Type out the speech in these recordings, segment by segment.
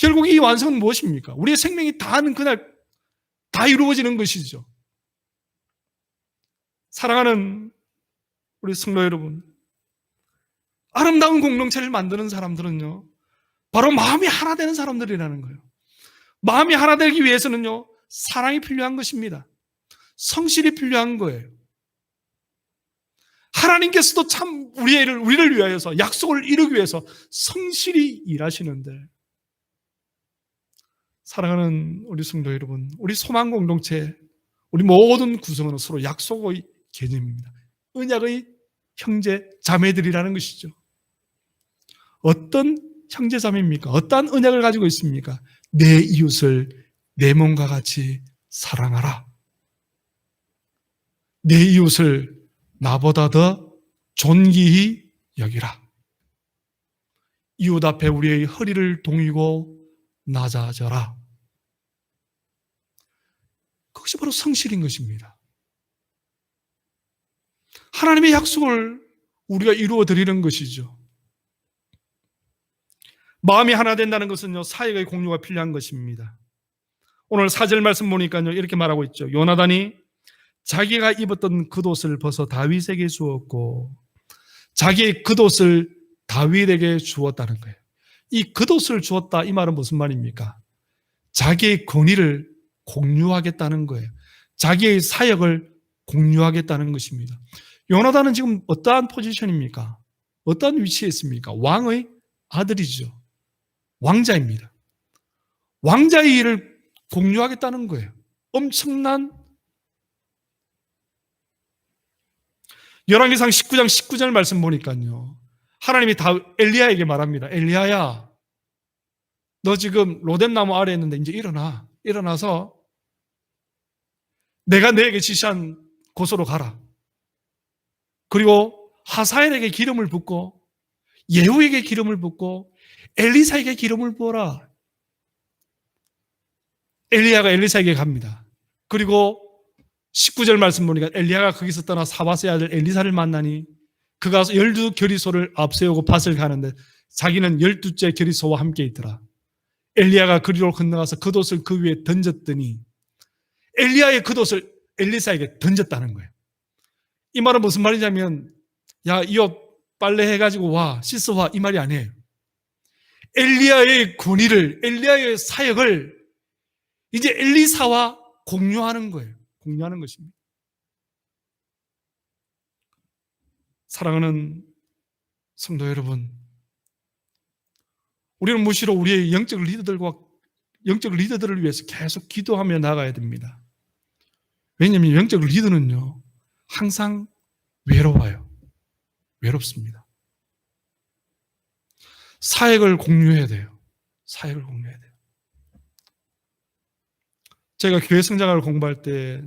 결국 이 완성은 무엇입니까? 우리의 생명이 다하는 그날 다 이루어지는 것이죠. 사랑하는 우리 성도 여러분, 아름다운 공동체를 만드는 사람들은요, 바로 마음이 하나 되는 사람들이라는 거예요. 마음이 하나 되기 위해서는요, 사랑이 필요한 것입니다. 성실이 필요한 거예요. 하나님께서도 참 우리를 위하여서 약속을 이루기 위해서 성실히 일하시는데, 사랑하는 우리 성도 여러분, 우리 소망 공동체, 우리 모든 구성원은 서로 약속의 개념입니다. 언약의 형제 자매들이라는 것이죠. 어떤 형제 자매입니까? 어떠한 언약을 가지고 있습니까? 내 이웃을 내 몸과 같이 사랑하라. 내 이웃을 나보다 더 존귀히 여기라. 이웃 앞에 우리의 허리를 동이고 낮아져라. 그것이 바로 성실인 것입니다. 하나님의 약속을 우리가 이루어 드리는 것이죠. 마음이 하나 된다는 것은요, 사역의 공유가 필요한 것입니다. 오늘 4절 말씀 보니까요, 이렇게 말하고 있죠. 요나단이 자기가 입었던 겉옷을 벗어 다윗에게 주었고 자기의 겉옷을 다윗에게 주었다는 거예요. 이 겉옷을 주었다, 이 말은 무슨 말입니까? 자기의 권위를 공유하겠다는 거예요. 자기의 사역을 공유하겠다는 것입니다. 요나단은 지금 어떠한 포지션입니까? 어떠한 위치에 있습니까? 왕의 아들이죠. 왕자입니다. 왕자의 일을 공유하겠다는 거예요. 엄청난 열왕기상 19장 19절 말씀 보니까요, 하나님이 다 엘리야에게 말합니다. 엘리야야, 너 지금 로뎀나무 아래에 있는데 이제 일어나서 내가 너에게 지시한 곳으로 가라. 그리고 하사엘에게 기름을 붓고 예후에게 기름을 붓고 엘리사에게 기름을 부어라. 엘리야가 엘리사에게 갑니다. 그리고 19절 말씀 보니까 엘리야가 거기서 떠나 사바스의 아들 엘리사를 만나니 그가 12겨리소를 앞세우고 밭을 가는데 자기는 12째 겨리소와 함께 있더라. 엘리야가 그리로 건너가서 겉옷을 그 위에 던졌더니 엘리야의 겉옷을 엘리사에게 던졌다는 거예요. 이 말은 무슨 말이냐면, 야, 이 옷 빨래 해가지고 와, 씻어 와, 이 말이 아니에요. 엘리야의 권위를, 엘리야의 사역을 이제 엘리사와 공유하는 거예요. 공유하는 것입니다. 사랑하는 성도 여러분, 우리는 무시로 우리의 영적 리더들을 위해서 계속 기도하며 나가야 됩니다. 왜냐하면 영적 리더는요, 항상 외로워요. 외롭습니다. 사역을 공유해야 돼요. 사역을 공유해야 돼요. 제가 교회 성장을 공부할 때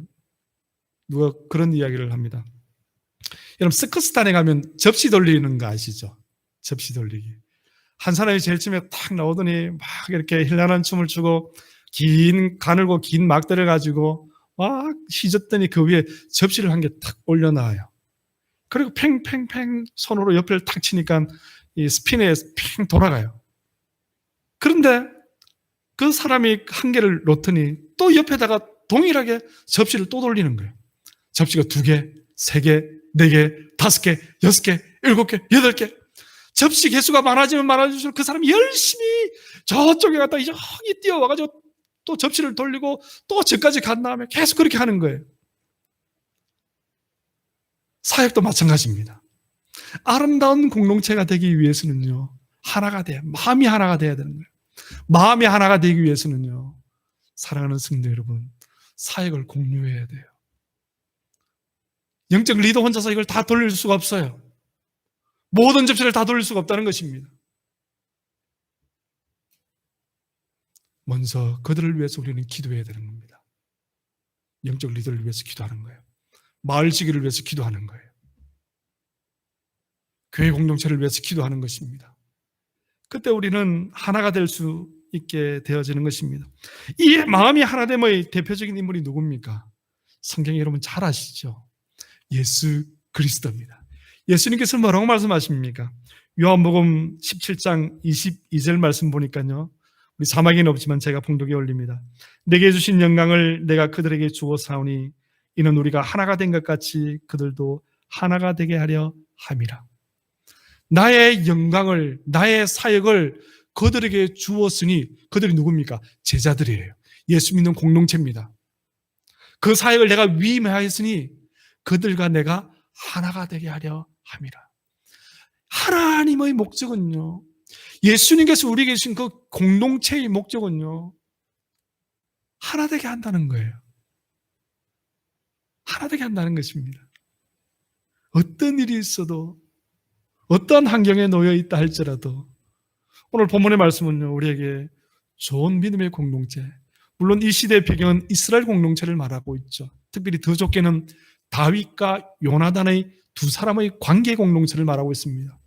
누가 그런 이야기를 합니다. 여러분, 스커스탄에 가면 접시 돌리는 거 아시죠? 접시 돌리기. 한 사람이 제일 처음에 탁 나오더니 막 이렇게 힐난한 춤을 추고 긴 가늘고 긴 막대를 가지고 막 휘젓더니 그 위에 접시를 한 개 탁 올려놔요. 그리고 팽팽팽 손으로 옆을 탁 치니까 이 스핀에 팽 돌아가요. 그런데 그 사람이 한 개를 놓더니 또 옆에다가 동일하게 접시를 또 돌리는 거예요. 접시가 2개, 3개, 4개, 5개, 6개, 7개, 8개. 접시 개수가 많아지면 많아질수록 그 사람이 열심히 저쪽에 갔다 저기 뛰어와가지고 또 접시를 돌리고 또 저까지 간 다음에 계속 그렇게 하는 거예요. 사역도 마찬가지입니다. 아름다운 공동체가 되기 위해서는요, 하나가 돼야, 마음이 하나가 돼야 되는 거예요. 마음이 하나가 되기 위해서는요, 사랑하는 성도 여러분, 사역을 공유해야 돼요. 영적 리더 혼자서 이걸 다 돌릴 수가 없어요. 모든 접시를 다 돌릴 수가 없다는 것입니다. 먼저 그들을 위해서 우리는 기도해야 되는 겁니다. 영적 리더를 위해서 기도하는 거예요. 마을 지기를 위해서 기도하는 거예요. 교회 공동체를 위해서 기도하는 것입니다. 그때 우리는 하나가 될 수 있게 되어지는 것입니다. 이 마음이 하나됨의 대표적인 인물이 누굽니까? 성경 여러분 잘 아시죠? 예수 그리스도입니다. 예수님께서 뭐라고 말씀하십니까? 요한복음 17장 22절 말씀 보니까요, 우리 사막에는 없지만 제가 봉독에 올립니다. 내게 주신 영광을 내가 그들에게 주었사오니 이는 우리가 하나가 된 것 같이 그들도 하나가 되게 하려 함이라. 나의 영광을, 나의 사역을 그들에게 주었으니, 그들이 누굽니까? 제자들이에요. 예수 믿는 공동체입니다. 그 사역을 내가 위임하였으니 그들과 내가 하나가 되게 하려 함이라. 하나님의 목적은요, 예수님께서 우리에게 주신 그 공동체의 목적은요, 하나 되게 한다는 거예요. 하나 되게 한다는 것입니다. 어떤 일이 있어도, 어떤 환경에 놓여 있다 할지라도 오늘 본문의 말씀은요, 우리에게 좋은 믿음의 공동체, 물론 이 시대의 배경은 이스라엘 공동체를 말하고 있죠. 특별히 더 좋게는 다윗과 요나단의 두 사람의 관계 공동체를 말하고 있습니다.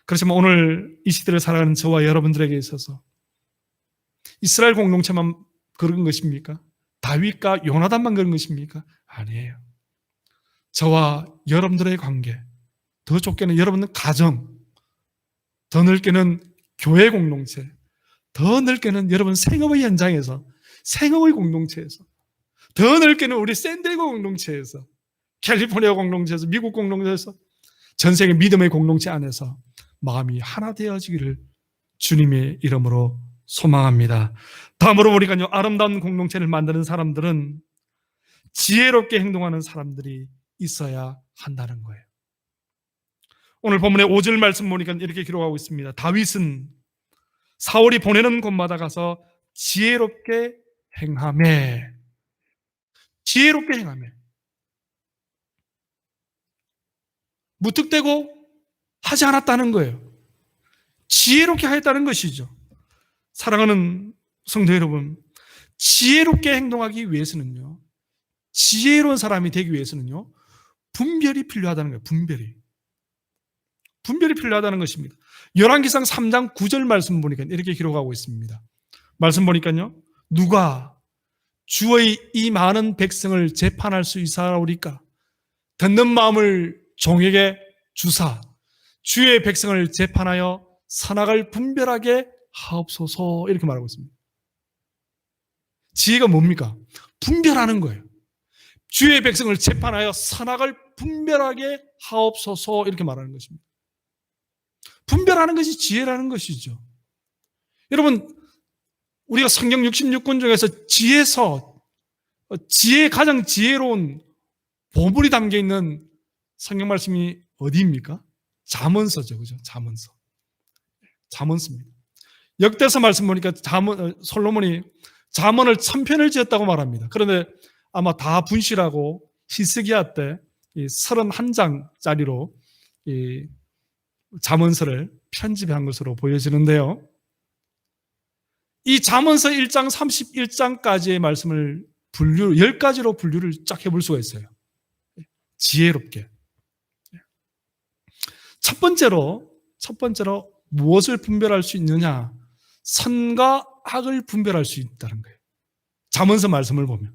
그렇지만 오늘 이 시대를 살아가는 저와 여러분들에게 있어서 이스라엘 공동체만 그런 것입니까? 다윗과 요나단만 그런 것입니까? 아니에요. 저와 여러분들의 관계, 더 좁게는 여러분의 가정, 더 넓게는 교회 공동체, 더 넓게는 여러분 생업의 현장에서, 생업의 공동체에서, 더 넓게는 우리 샌디에고 공동체에서, 캘리포니아 공동체에서, 미국 공동체에서, 전 세계 믿음의 공동체 안에서 마음이 하나 되어지기를 주님의 이름으로 소망합니다. 다음으로 우리가요, 아름다운 공동체를 만드는 사람들은 지혜롭게 행동하는 사람들이 있어야 한다는 거예요. 오늘 본문의 5절 말씀 보니까 이렇게 기록하고 있습니다. 다윗은 사울이 보내는 곳마다 가서 지혜롭게 행하매. 지혜롭게 행하매. 무턱대고 하지 않았다는 거예요. 지혜롭게 하였다는 것이죠. 사랑하는 성도 여러분, 지혜롭게 행동하기 위해서는요, 지혜로운 사람이 되기 위해서는요, 분별이 필요하다는 거예요. 분별이 필요하다는 것입니다. 열왕기상 3장 9절 말씀 보니까 이렇게 기록하고 있습니다. 말씀 보니까요, 누가 주의 이 많은 백성을 재판할 수 있사오리까? 듣는 마음을 종에게 주사 주의 백성을 재판하여 선악을 분별하게 하옵소서, 이렇게 말하고 있습니다. 지혜가 뭡니까? 분별하는 거예요. 주의 백성을 재판하여 선악을 분별하게 하옵소서, 이렇게 말하는 것입니다. 분별하는 것이 지혜라는 것이죠. 여러분, 우리가 성경 66권 중에서 지혜의 가장 지혜로운 보물이 담겨 있는 성경 말씀이 어디입니까? 잠언서죠. 그죠? 잠언서입니다. 역대서 말씀 보니까 솔로몬이 잠언을 1000편을 지었다고 말합니다. 그런데 아마 다 분실하고 히스기야 때 31장짜리로 이 잠언서를 편집한 것으로 보여지는데요. 이 잠언서 1장 31장까지의 말씀을 10가지로 분류를 쫙 해볼 수가 있어요. 지혜롭게. 첫 번째로 무엇을 분별할 수 있느냐? 선과 악을 분별할 수 있다는 거예요. 잠언서 말씀을 보면.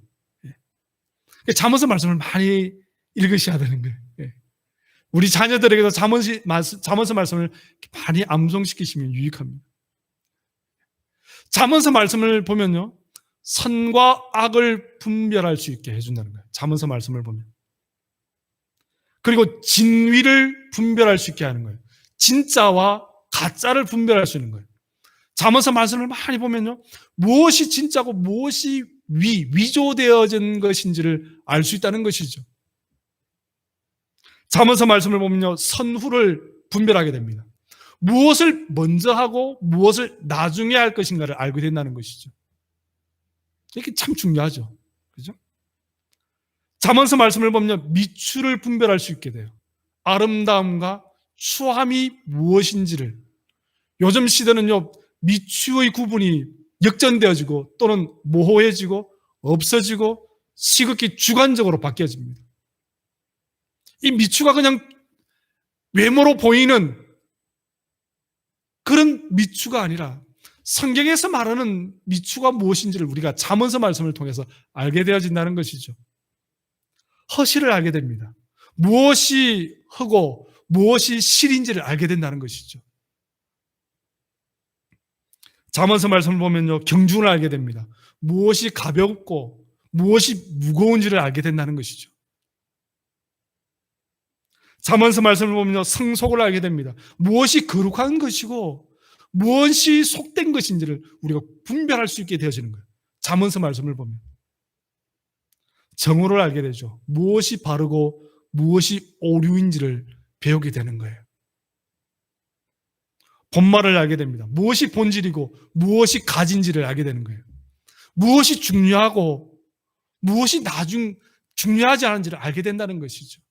잠언서 말씀을 많이 읽으셔야 되는 거예요. 우리 자녀들에게도 잠언서 말씀을 많이 암송시키시면 유익합니다. 잠언서 말씀을 보면요, 선과 악을 분별할 수 있게 해준다는 거예요. 잠언서 말씀을 보면. 그리고 진위를 분별할 수 있게 하는 거예요. 진짜와 가짜를 분별할 수 있는 거예요. 잠언서 말씀을 많이 보면요, 무엇이 진짜고 무엇이 위조되어진 것인지를 알 수 있다는 것이죠. 잠언서 말씀을 보면요, 선후를 분별하게 됩니다. 무엇을 먼저 하고 무엇을 나중에 할 것인가를 알게 된다는 것이죠. 이게 참 중요하죠. 그죠? 잠언서 말씀을 보면 미추를 분별할 수 있게 돼요. 아름다움과 추함이 무엇인지를. 요즘 시대는요, 미추의 구분이 역전되어지고 또는 모호해지고 없어지고 시극히 주관적으로 바뀌어집니다. 이 미추가 그냥 외모로 보이는 그런 미추가 아니라 성경에서 말하는 미추가 무엇인지를 우리가 잠언서 말씀을 통해서 알게 되어진다는 것이죠. 허실을 알게 됩니다. 무엇이 허고 무엇이 실인지를 알게 된다는 것이죠. 잠언서 말씀을 보면요, 경중을 알게 됩니다. 무엇이 가볍고 무엇이 무거운지를 알게 된다는 것이죠. 잠언서 말씀을 보면요, 성속을 알게 됩니다. 무엇이 거룩한 것이고 무엇이 속된 것인지를 우리가 분별할 수 있게 되어지는 거예요. 잠언서 말씀을 보면 정오를 알게 되죠. 무엇이 바르고 무엇이 오류인지를 배우게 되는 거예요. 본말을 알게 됩니다. 무엇이 본질이고 무엇이 가진지를 알게 되는 거예요. 무엇이 중요하고 무엇이 중요하지 않은지를 알게 된다는 것이죠.